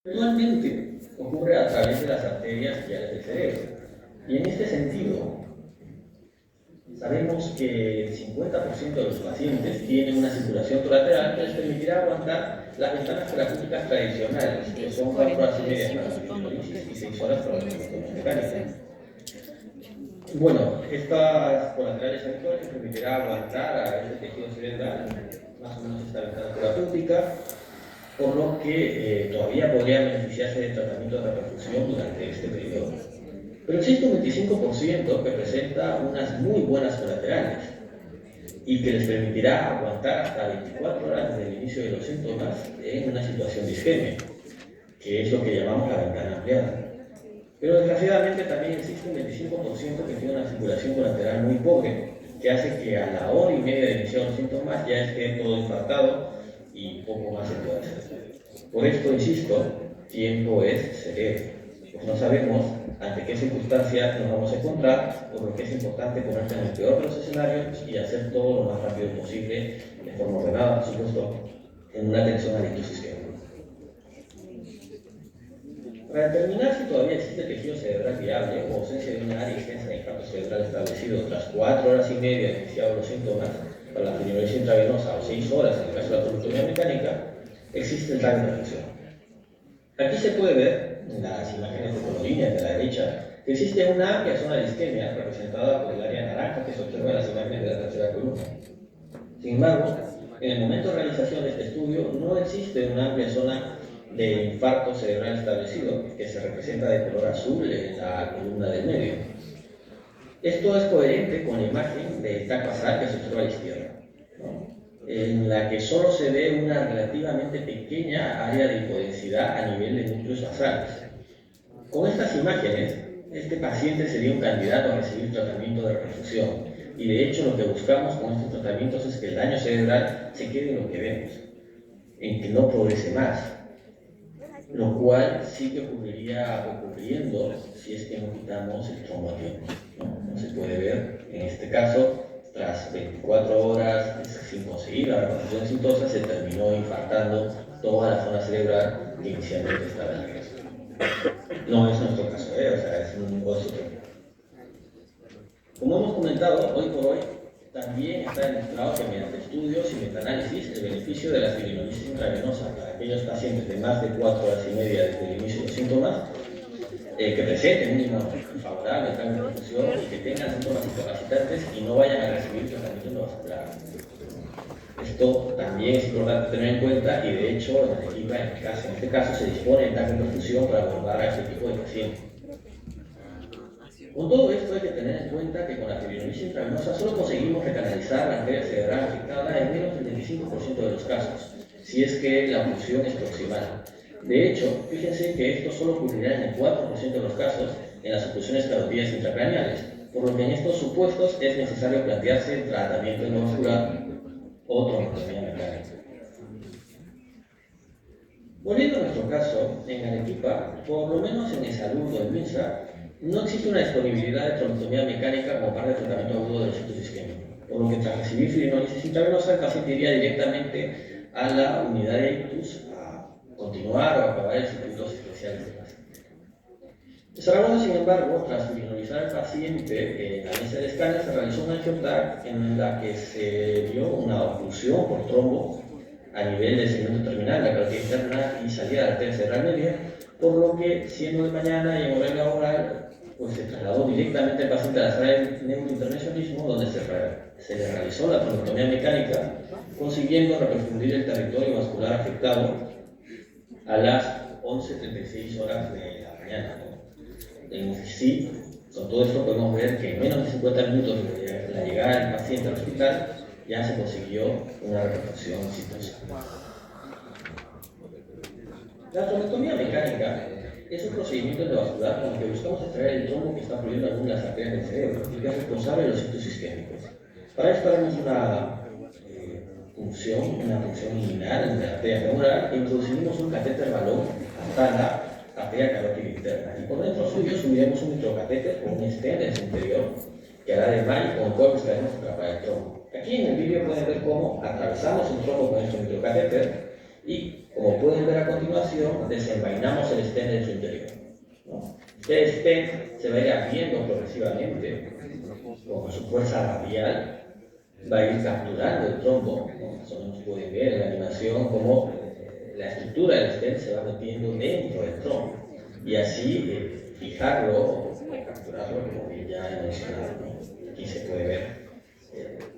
Actualmente ocurre a través de las arterias guiales del cerebro. Y en este sentido, sabemos que el 50% de los pacientes tienen una circulación colateral que les permitirá aguantar las ventanas terapéuticas tradicionales, que son 4 horas y media para la fibrolisis y 6 horas para la fibrolisis mecánica. Bueno, estas colaterales habituales permitirá aguantar a este tejido cerebral más o menos esta ventana terapéutica, por lo que todavía podría beneficiarse del tratamiento de reperfusión durante este periodo. Pero existe un 25% que presenta unas muy buenas colaterales y que les permitirá aguantar hasta 24 horas desde el inicio de los síntomas en una situación de isquemia, que es lo que llamamos la ventana ampliada. Pero desgraciadamente también existe un 25% que tiene una circulación colateral muy pobre, que hace que a la hora y media de iniciar los síntomas ya esté todo infartado y poco más se puede hacer. Por esto, insisto, tiempo es cerebro. Pues no sabemos ante qué circunstancias nos vamos a encontrar, por lo que es importante ponerte en el peor de los escenarios y hacer todo lo más rápido posible, de forma ordenada, por supuesto, en una atención al ictus isquémico. Para determinar si todavía existe tejido cerebral viable o ausencia de una área extensa de infarto cerebral establecido tras 4 horas y media de iniciados los síntomas para la fibrinosis intravenosa o 6 horas en el caso de la trombotomía mecánica, existe el tag de reflexión. Aquí se puede ver en las imágenes de colorines de la derecha que existe una amplia zona de isquemia representada por el área naranja que se observa en las imágenes de la tercera columna. Sin embargo, en el momento de realización de este estudio no existe una amplia zona de infarto cerebral establecido, que se representa de color azul en la columna del medio. Esto es coherente con la imagen del TAC basal que se observa a la izquierda, ¿no?, en la que solo se ve una relativamente pequeña área de hipodensidad a nivel de núcleos basales. Con estas imágenes, este paciente sería un candidato a recibir tratamiento de reperfusión, y de hecho lo que buscamos con estos tratamientos es que el daño cerebral se quede en lo que vemos, en que no progrese más, lo cual sí que ocurriría ocurriendo si es que no quitamos el trombo a tiempo. No se puede ver, en este caso, tras 24 horas sin conseguir la reperfusión exitosa, se terminó infartando toda la zona cerebral que inicialmente estaba en riesgo. No es nuestro caso, o sea, es un negocio. Como hemos comentado, hoy por hoy también está demostrado que mediante estudios y metaanálisis el beneficio de la fibrinosis intravenosa para aquellos pacientes de más de 4 horas y media desde el inicio de los síntomas que presenten un diagnóstico favorable al cambio de perfusión y que tengan síntomas incapacitantes y no vayan a recibir tratamiento endovascular. Esto también es importante tener en cuenta y de hecho en este caso se dispone de tanque de perfusión para abordar a este tipo de pacientes. Con todo esto hay que tener en cuenta que con la fibrinosis intravenosa solo conseguimos recanalizar la arteria cerebral afectada en menos del 25% de los casos, si es que la oclusión es proximal. De hecho, fíjense que esto solo ocurrirá en el 4% de los casos en las oclusiones carotídeas intracraneales, por lo que en estos supuestos es necesario plantearse el tratamiento endovascular o trombotomía mecánica. Volviendo a nuestro caso, en Arequipa, por lo menos en el Salud o en MINSA, no existe una disponibilidad de trombotomía mecánica como parte del tratamiento agudo de los ictus isquémicos, por lo que tras recibir fibrinosis intravenosa, el paciente iría directamente a la unidad de ictus a continuar o acabar el circuitos especiales de paciente. En Zaragoza, sin embargo, tras fibrinolizar al paciente en la mesa de escáner, se realizó una angioTAC en la que se vio una oclusión por trombo a nivel del segmento terminal de la carotida interna y salida de la arteria cerebral media, por lo que, siendo de mañana y en horario laboral, pues se trasladó directamente al paciente a la sala de neurointervencionismo, donde se le realizó la trombotomía mecánica, consiguiendo reperfundir el territorio vascular afectado a las 11:36 horas de la mañana. En sí, con todo esto podemos ver que en menos de 50 minutos de la llegada del paciente al hospital ya se consiguió una reperfusión exitosa. La trombotomía mecánica es un procedimiento endovascular con el que buscamos extraer el trombo que está fluyendo en alguna de las arterias del cerebro y que es responsable de los ictus isquémicos. Para esto haremos una punción lineal en la arteria femoral e introducimos un catéter balón hasta la arteria carótida interna y por dentro suyo subiremos un microcatéter o un stent en su interior que hará de malla con el cual buscaremos atrapar el trombo. Aquí en el vídeo pueden ver cómo atravesamos el trombo con nuestro microcatéter y Como pueden ver a continuación, desenvainamos el stent en su interior, ¿no? Este stent se va a ir abriendo progresivamente con su fuerza radial, va a ir capturando el trombo, ¿no? Eso no se puede ver en la animación como la estructura del stent se va metiendo dentro del trombo y así fijarlo o capturarlo, como bien ya he mencionado, ¿no? Aquí se puede ver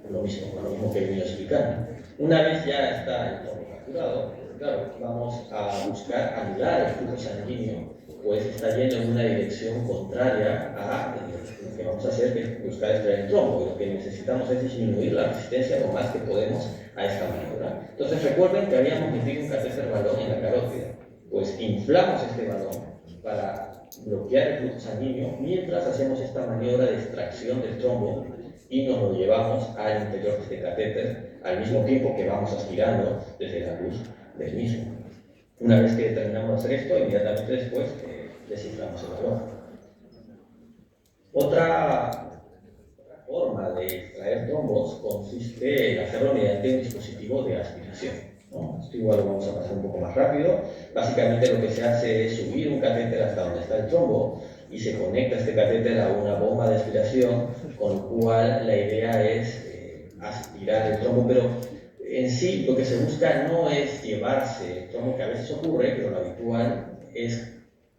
lo mismo que he venido explicando. Una vez ya está el trombo capturado, claro, vamos a buscar anular el flujo sanguíneo, pues está yendo en una dirección contraria a lo que vamos a hacer, que es buscar extraer el trombo, y lo que necesitamos es disminuir la resistencia lo más que podemos a esta maniobra. Entonces recuerden que habíamos metido un catéter balón en la carótida, pues inflamos este balón para bloquear el flujo sanguíneo mientras hacemos esta maniobra de extracción del trombo y nos lo llevamos al interior de este catéter al mismo tiempo que vamos aspirando desde la luz del mismo. Una vez que terminamos de hacer esto, inmediatamente después desinflamos el balón. Otra forma de extraer trombos consiste en hacerlo mediante un dispositivo de aspiración, ¿no? Esto igual lo vamos a pasar un poco más rápido. Básicamente lo que se hace es subir un catéter hasta donde está el trombo y se conecta este catéter a una bomba de aspiración, con lo cual la idea es aspirar el trombo, pero en sí lo que se busca no es llevarse el trombo, que a veces ocurre, pero lo habitual es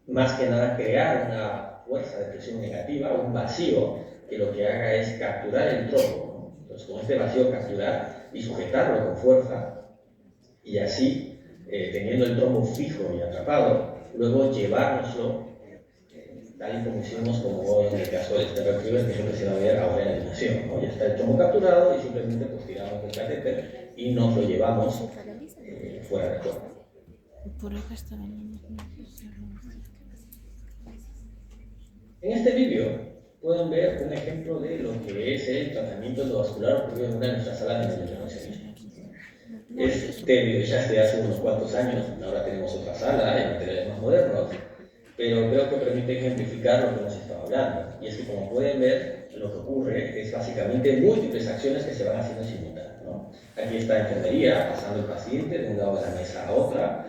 más que nada crear una fuerza de presión negativa, un vacío, que lo que haga es capturar el trombo, ¿no? Entonces con este vacío capturar y sujetarlo con fuerza y así, teniendo el trombo fijo y atrapado, luego llevárnoslo tal y como hicimos como en el caso del Stereo Retriever, que es lo que se va a ver ahora en la animación, ¿no? Ya está el trombo capturado y simplemente pues tiramos el catéter y nos lo llevamos fuera del cuerpo. Por acá está la niña. En este vídeo pueden ver un ejemplo de lo que es el tratamiento endovascular ocurrido en una de nuestras salas de neurointervencionismo. Este video ya es de hace unos cuantos años, ahora tenemos otra sala en materiales más modernos, pero creo que permite ejemplificar lo que hemos estado hablando. Y es que, como pueden ver, lo que ocurre es básicamente múltiples acciones que se van haciendo simultáneamente, ¿no? Aquí está enfermería, pasando el paciente de un lado de la mesa a otra.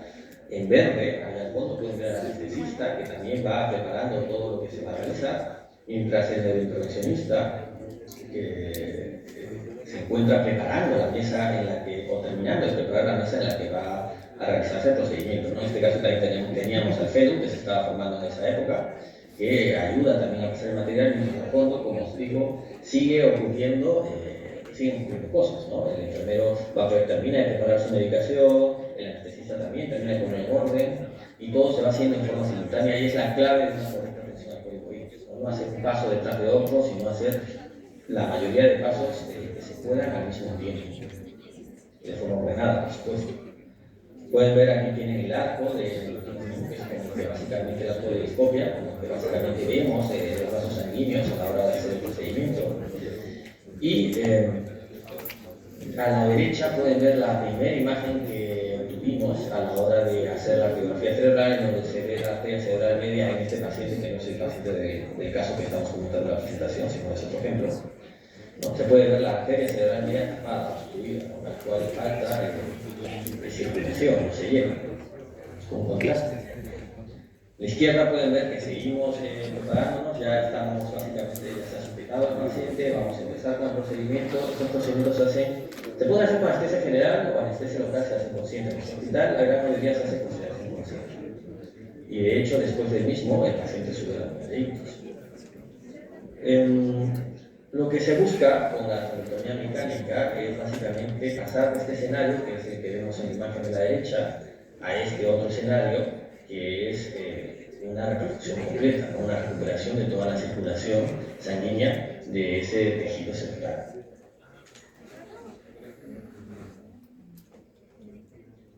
En verde, ahí al fondo pueden ver al anestesista, que también va preparando todo lo que se va a realizar, mientras el neurointervencionista, que se encuentra preparando la mesa en la que, o terminando de preparar la mesa en la que va a realizarse el procedimiento, ¿no? En este caso también teníamos al FEDU, que se estaba formando en esa época, que ayuda también a pasar el material, y en el fondo, como os digo, siguen ocurriendo cosas, ¿no? El enfermero termina de preparar su medicación, el anestesista también termina de poner en orden, y todo se va haciendo en forma simultánea, y es la clave de una correcta atención al código ITES, ¿no? No hacer un paso detrás de otro, sino hacer la mayoría de pasos que se puedan al mismo tiempo, de forma ordenada, por supuesto. Pueden ver aquí tienen el arco de que es como que básicamente el arco de endoscopia, como que básicamente vemos los vasos sanguíneos a la hora de hacer el procedimiento. Y a la derecha pueden ver la primera imagen que tuvimos a la hora de hacer la radiografía cerebral, en donde se ve la arteria cerebral media en este paciente, que no es el paciente del caso que estamos comentando en la presentación, sino es otro ejemplo. ¿No? Se puede ver la arteria cerebral media tapada, obstruida, con la cual falta circulación, no se llena, con contraste. A la izquierda pueden ver que seguimos preparándonos, ya estamos básicamente, ya se ha sujetado el paciente, vamos a empezar con el procedimiento. Estos procedimientos se pueden hacer con anestesia general o anestesia local, se hace consciente. En el hospital la gran mayoría se hace con sedación consciente. Y de hecho, después del mismo, el paciente sube la unidad de ictus. Lo que se busca con la trabeculotomía mecánica es básicamente pasar de este escenario, que es el que vemos en la imagen de la derecha, a este otro escenario, que es una reconstrucción completa, ¿no? Una recuperación de toda la circulación sanguínea de ese tejido cerebral.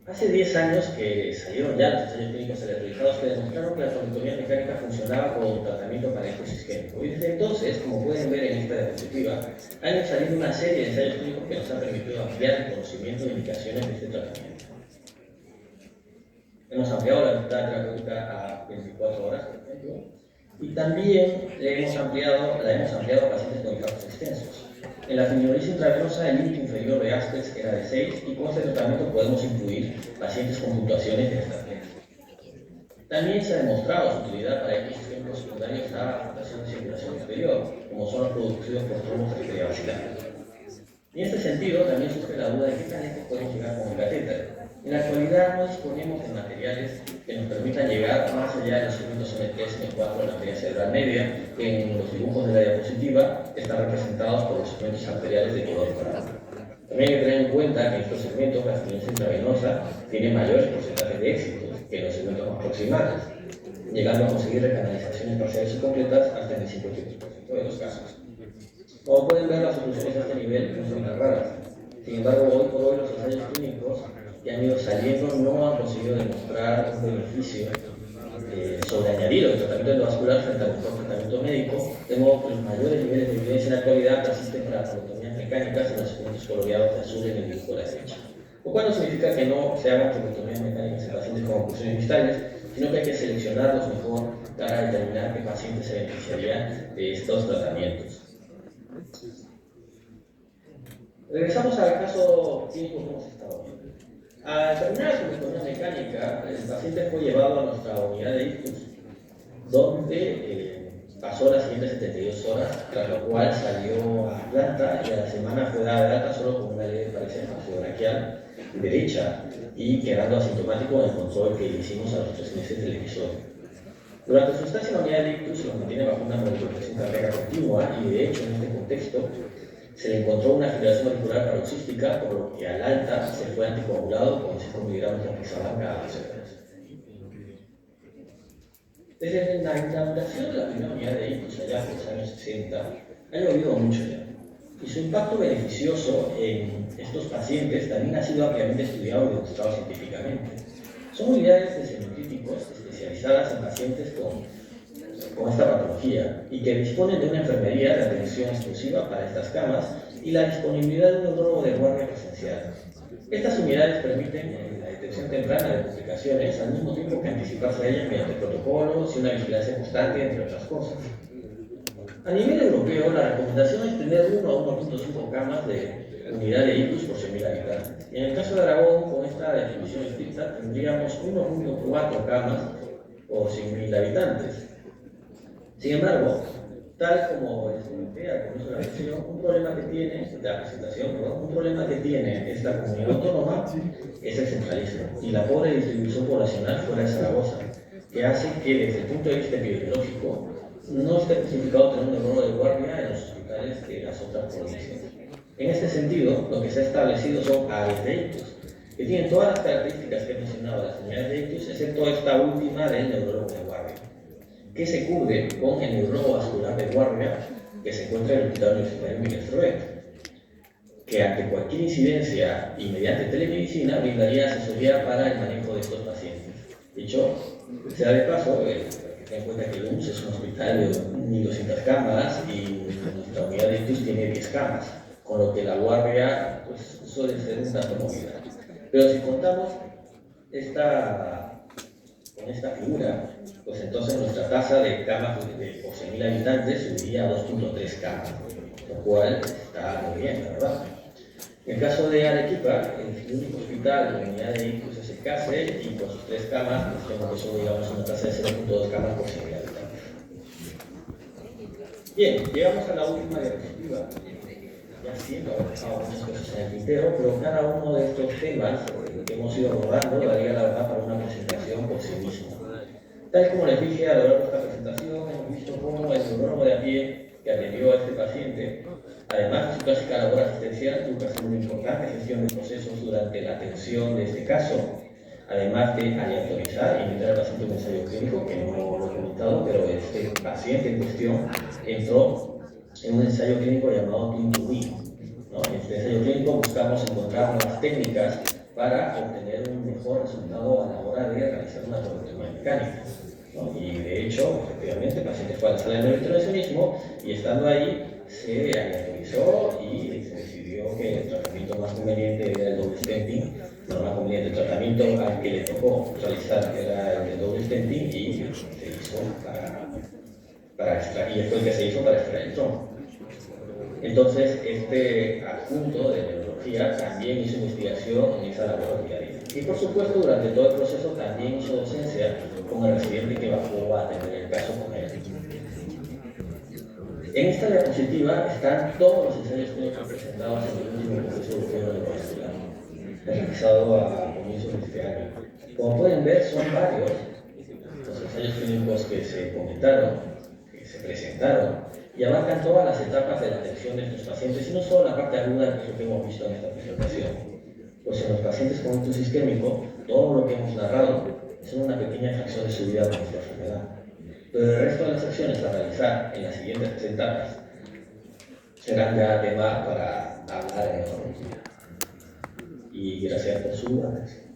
Hace 10 años que salieron ya los ensayos clínicos aleatorizados que demostraron que la trabeculotomía mecánica funcionaba como un tratamiento para ictus isquémico. Y desde entonces, como pueden ver en esta diapositiva, han ido saliendo una serie de ensayos clínicos que nos han permitido ampliar el conocimiento de indicaciones de este tratamiento. Hemos ampliado la libertad terapéutica a 24 horas, por ejemplo, y también la hemos ampliado a pacientes con infartos extensos. En la fibrinolysis intravenosa el límite inferior de Aspex era de 6 y con este tratamiento podemos incluir pacientes con fluctuaciones de esta clase. También se ha demostrado su utilidad para estos ejemplos secundarios a afectación de circulación exterior, como son los producidos por trombos arteriovasculares. En este sentido, también surge la duda de qué tan lejos podemos llegar con el catéter. En la actualidad no disponemos de materiales que nos permitan llegar más allá de los segmentos M3 y M4 de la arteria cerebral media, que en los dibujos de la diapositiva están representados por los segmentos arteriales de color morado. También hay que tener en cuenta que en estos segmentos la fibrinolysis intravenosa tiene mayores porcentajes de éxito que en los segmentos más proximales, llegando a conseguir recanalizaciones parciales y completas hasta en el 58% de los casos. Como pueden ver, las soluciones a este nivel no son tan raras. Sin embargo, hoy por hoy los ensayos clínicos que han ido saliendo no han conseguido demostrar un beneficio sobreañadido del tratamiento endovascular frente al mejor tratamiento médico, de modo que los mayores niveles de evidencia en la actualidad persisten para trabeculotomías mecánicas en los segmentos coloreados de azul en el dibujo de la derecha. Lo cual no significa que no se hagan trabeculotomías mecánicas en pacientes con oclusiones distales, sino que hay que seleccionarlos mejor para determinar qué pacientes se beneficiarían de estos tratamientos. Regresamos al caso clínico que hemos estado viendo. Al terminar su trabeculotomía mecánica, el paciente fue llevado a nuestra unidad de ictus, donde pasó las siguientes 72 horas, tras lo cual salió a planta y a la semana fue dada de alta solo con una leve paresia braquial derecha y quedando asintomático en el control que le hicimos a los 3 meses del episodio. Durante su estancia en la unidad de ictus se lo mantiene bajo una monitorización cardíaca continua y de hecho en este contexto se le encontró una fibrilación auricular paroxística, por lo que al alta se fue anticoagulado con 5 miligramos de apixaban cada 12 horas. Desde la inauguración de la primera unidad de ictus allá por los años 60, ha llovido mucho ya, y su impacto beneficioso en estos pacientes también ha sido ampliamente estudiado y demostrado científicamente. Son unidades de semicríticos especializadas en pacientes con esta patología y que disponen de una enfermería de atención exclusiva para estas camas y la disponibilidad de un neurólogo de guardia presencial. Estas unidades permiten la detección temprana de complicaciones al mismo tiempo que anticiparse a ellas mediante protocolos y una vigilancia constante, entre otras cosas. A nivel europeo, la recomendación es tener 1 a 1.5 camas de unidad de ictus por 100.000 habitantes. En el caso de Aragón, con esta definición estricta, tendríamos 1.4 camas por 100.000 habitantes. Sin embargo, tal como les comenté al comienzo de la lección, un problema que tiene esta comunidad autónoma es el centralismo y la pobre distribución poblacional fuera de Zaragoza, que hace que desde el punto de vista epidemiológico no esté justificado tener un neurólogo de guardia en los hospitales de las otras provincias. En este sentido, lo que se ha establecido son áreas de ictus, que tienen todas las características que he mencionado de las unidades de ictus, excepto esta última del neurólogo de guardia, que se cubre con el neurólogo vascular de guardia que se encuentra en el Hospital Universitario Miguel Servet, que ante cualquier incidencia y mediante telemedicina brindaría asesoría para el manejo de estos pacientes. Dicho sea de paso, ten en cuenta que el UMS es un hospital de 1.200 camas y nuestra unidad de ictus tiene 10 camas, con lo que la guardia pues, suele ser un tanto movida. Pero si contamos con esta figura, pues entonces nuestra tasa de camas por 100.000 habitantes subiría a 2.3 camas, lo cual está muy bien, la verdad. En el caso de Arequipa, el único hospital de unidad de ictus es el CASE y con sus 3 camas, pues tenemos eso, digamos, una tasa de 0.2 camas por 100.000 habitantes. Bien, llegamos a la última diapositiva. Ya siento haber dejado muchas cosas en el tintero, pero cada uno de estos temas que hemos ido abordando daría la verdad para una presentación por sí mismo. Tal como les dije a lo largo de esta presentación, hemos visto cómo el neurólogo de a pie que atendió a este paciente, además de su clásica labor asistencial, tuvo que hacer una importante gestión de procesos durante la atención de este caso, además de aleatorizar y meter al paciente en un ensayo clínico, que no lo he comentado, pero este paciente en cuestión entró en un ensayo clínico llamado Twin2Me. En este ensayo clínico buscamos encontrar nuevas técnicas para obtener un mejor resultado a la hora de realizar una trabeculotomía mecánica. Y de hecho, efectivamente, el paciente fue a la sala de neurointervencionismo y estando ahí se aleatorizó y se decidió que el tratamiento más conveniente era el doble stenting, no más conveniente, el tratamiento al que le tocó realizar era el de doble stenting y se hizo para extraer, y fue el que se hizo para extraer el trombo. Entonces, este adjunto de neurología también hizo investigación en esa laboratoria. Y por supuesto, durante todo el proceso también hizo docencia con el residente que bajó a atender el caso con él. En esta diapositiva están todos los ensayos clínicos presentados en el último proceso europeo de neurovascular, realizado a comienzos de este año. Como pueden ver, son varios los ensayos clínicos que se comentaron, que se presentaron, y abarcan todas las etapas de la atención de estos pacientes, y no solo la parte aguda, que es lo que hemos visto en esta presentación. Pues en los pacientes con ictus isquémico, todo lo que hemos narrado es una pequeña fracción de su vida con esta enfermedad. Pero el resto de las acciones a realizar en las siguientes 3 etapas serán ya tema para hablar en neurología. Y gracias por su atención.